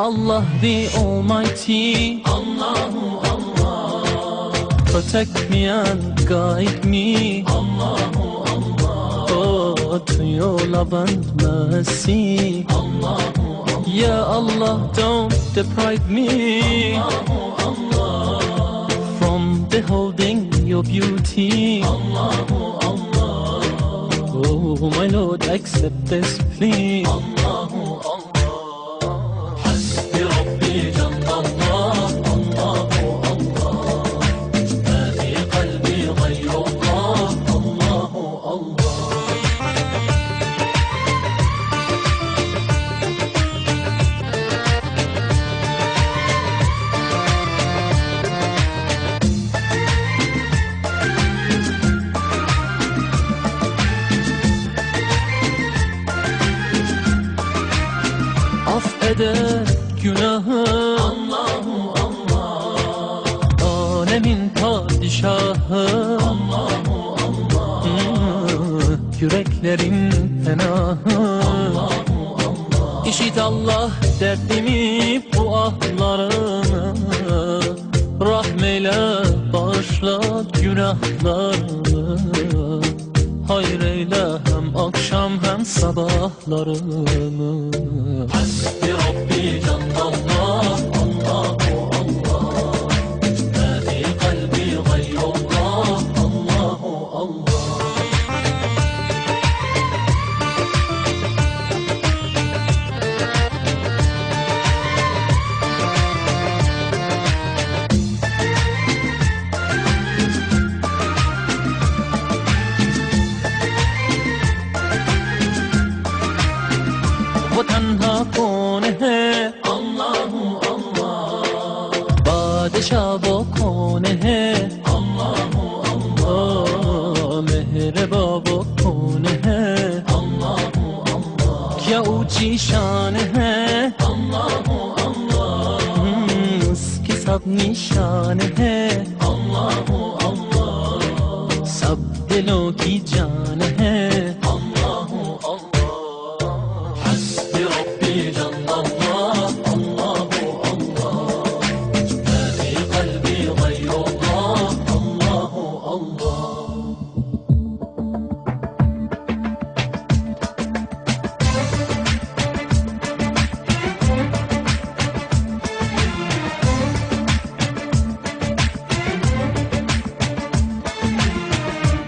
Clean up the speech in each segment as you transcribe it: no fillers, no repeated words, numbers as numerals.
Allah the Almighty, Allahu Allah, protect me and guide me, Allahu Allah, oh, to your love and mercy. Allahu Allah, Ya Allah, don't deprive me Allahu Allah, from beholding your beauty. Allahu Allah, Oh, my Lord, accept this plea. Allahu Allah, Hasbi Rabbi Jallallah, Allahu Allah, Ma fi qalbi ghayrullah, Allahu Allah. Affeder günahı Allahu Allah, alemin padişahı, Allahu Allah, yüreklerin penahı. Allahu Allah, İşit Allah derdimi, bu ahlarımı, rahmeyle bağışla günahlarımı. Hayır eyle hem akşam hem sabahlarımı. Hasbi Rabbi Jallallah, Allahu Allah, Ma fi qalbi ghayrullah, Allahu Allah. वो तन्हा कौन है, Allahu Allah, बादशाह वो कौन है, Allahu Allah, ओ मेहरबा वो कौन है, Allahu Allah, क्या ऊंची शान है, Allahu Allah, उसकी सब निशान है, Allahu Allah, सब दिलों की जान है। Allahu Allah, Hasbi Rabbi Jallallah, Allahu Allah, Ma fi qalbi ghayrullah, Allahu Allah.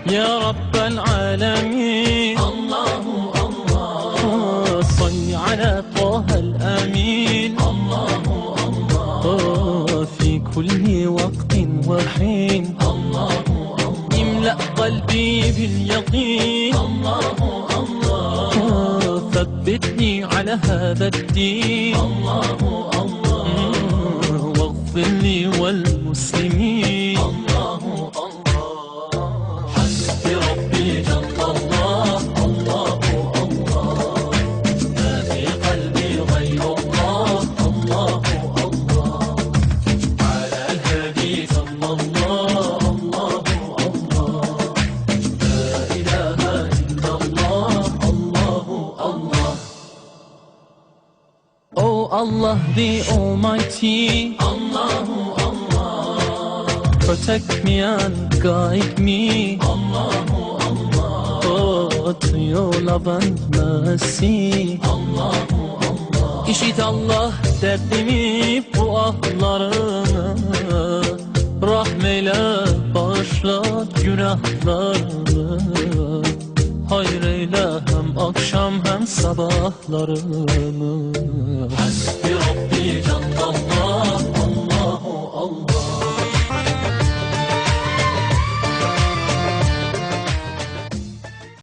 يا رب العالمين، Allahu Allah, صل على طه الأمين، Allahu Allah, في كل وقت وحين، Allahu Allah, املأ قلبي باليقين، Allahu Allah, ثبتني على هذا الدين، Allahu Allah, واغفر لي والمسلمين. Allahu Allah, Hasbi Rabbi Jallallah, Allahu Allah, Ma fi qalbi ghayrullah, Allahu Allah, Ala al-hadi sallallahu, Allahu Allah, La ilaha illallah, Allahu Allah. Oh Allah the Almighty, Allahu Allah, protect me and guide me, Allahu Allah, oh, to your love and mercy. Allahu Allah, İşit Allah derdimi, bu ahlarımı, rahmeyle bağışla günahlarımı. Hayır eyle hem akşam hem sabahlarımı. Hasbi Rabbi Jallallah.